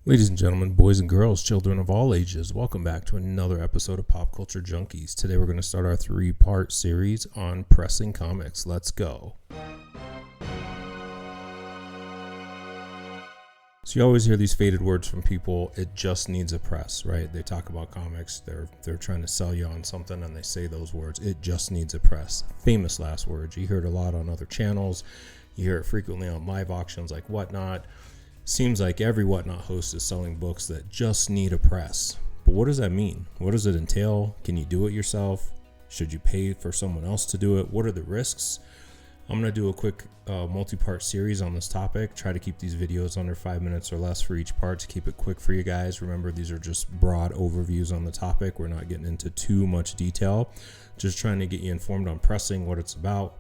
Ladies and gentlemen, boys and girls, children of all ages, welcome back to another episode of Pop Culture Junkies. Today we're going to start our 3-part series on pressing comics. Let's go. So you always hear these faded words from people, it just needs a press, right? They talk about comics, they're trying to sell you on something and they say those words, it just needs a press. Famous last words. You hear it a lot on other channels. You hear it frequently on live auctions like Whatnot. Seems like every Whatnot host is selling books that just need a press. But what does that mean? What does it entail? Can you do it yourself? Should you pay for someone else to do it? What are the risks? I'm going to do a quick multi-part series on this topic. Try to keep these videos under 5 minutes or less for each part to keep it quick for you guys. Remember, these are just broad overviews on the topic. We're not getting into too much detail. Just trying to get you informed on pressing, what it's about,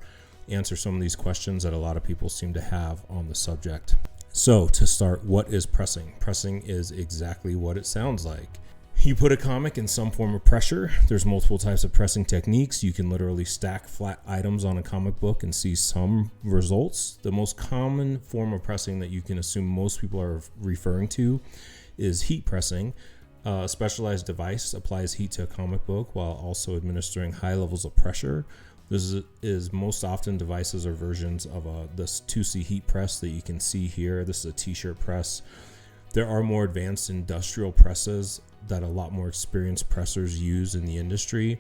answer some of these questions that a lot of people seem to have on the subject. So to start, what is pressing? Pressing is exactly what it sounds like. You put a comic in some form of pressure. There's multiple types of pressing techniques. You can literally stack flat items on a comic book and see some results. The most common form of pressing that you can assume most people are referring to is heat pressing. A specialized device applies heat to a comic book while also administering high levels of pressure. This is most often devices or versions of this 2C heat press that you can see here. This is a t-shirt press. There are more advanced industrial presses that a lot more experienced pressers use in the industry.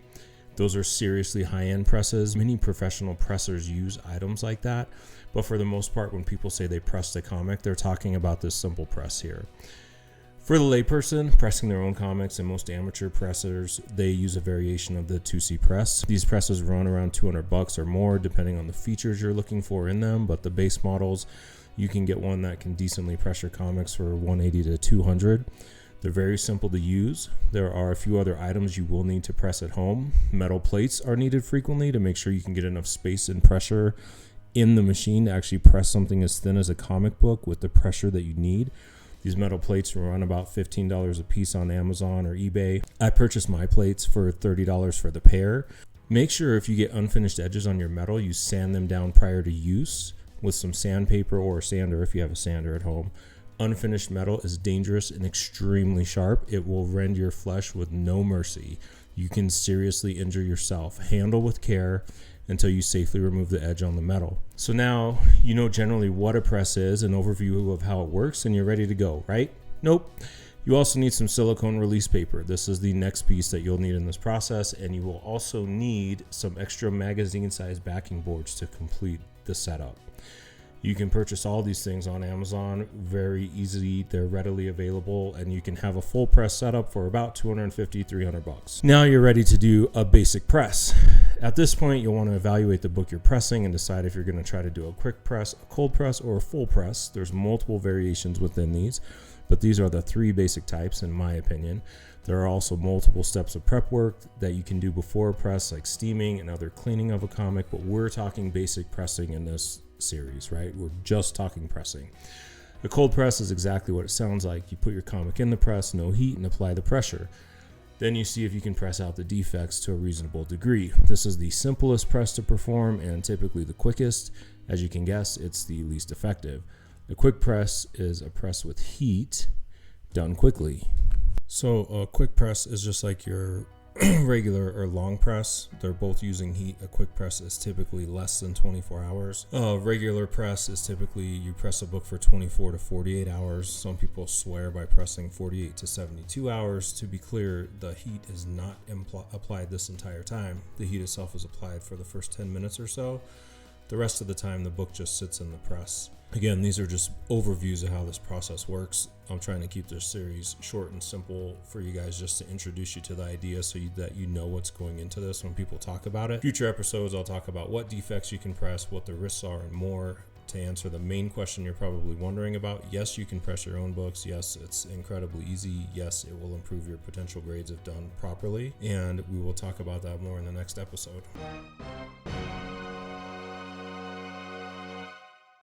Those are seriously high-end presses. Many professional pressers use items like that, but for the most part, when people say they pressed a comic, they're talking about this simple press here. For the layperson pressing their own comics, and most amateur pressers, they use a variation of the 2C press. These presses run around $200 or more depending on the features you're looking for in them, but the base models, you can get one that can decently press your comics for $180 to $200. They're very simple to use. There are a few other items you will need to press at home. Metal plates are needed frequently to make sure you can get enough space and pressure in the machine to actually press something as thin as a comic book with the pressure that you need. These metal plates run about $15 a piece on Amazon or eBay. I purchased my plates for $30 for the pair. Make sure if you get unfinished edges on your metal, you sand them down prior to use with some sandpaper or a sander if you have a sander at home. Unfinished metal is dangerous and extremely sharp. It will rend your flesh with no mercy. You can seriously injure yourself. Handle with care until you safely remove the edge on the metal. So now you know generally what a press is, an overview of how it works, and you're ready to go, right? Nope. You also need some silicone release paper. This is the next piece that you'll need in this process, and you will also need some extra magazine-sized backing boards to complete the setup. You can purchase all these things on Amazon very easily. They're readily available, and you can have a full press setup for about $250, $300. Now you're ready to do a basic press. At this point, you'll want to evaluate the book you're pressing and decide if you're going to try to do a quick press, a cold press, or a full press. There's multiple variations within these, but these are the 3 basic types in my opinion. There are also multiple steps of prep work that you can do before a press, like steaming and other cleaning of a comic, but we're talking basic pressing in this series, right? We're just talking pressing. The cold press is exactly what it sounds like. You put your comic in the press, no heat, and apply the pressure. Then you see if you can press out the defects to a reasonable degree. This is the simplest press to perform and typically the quickest. As you can guess, it's the least effective. The quick press is a press with heat done quickly. So a quick press is just like your regular or long press. They're both using heat. A quick press is typically less than 24 hours. A regular press is typically you press a book for 24 to 48 hours. Some people swear by pressing 48 to 72 hours. To be clear, the heat is not applied this entire time. The heat itself is applied for the first 10 minutes or so. The rest of the time, the book just sits in the press. Again, these are just overviews of how this process works. I'm trying to keep this series short and simple for you guys just to introduce you to the idea so that you know what's going into this when people talk about it. Future episodes, I'll talk about what defects you can press, what the risks are, and more. To answer the main question you're probably wondering about, yes, you can press your own books. Yes, it's incredibly easy. Yes, it will improve your potential grades if done properly. And we will talk about that more in the next episode.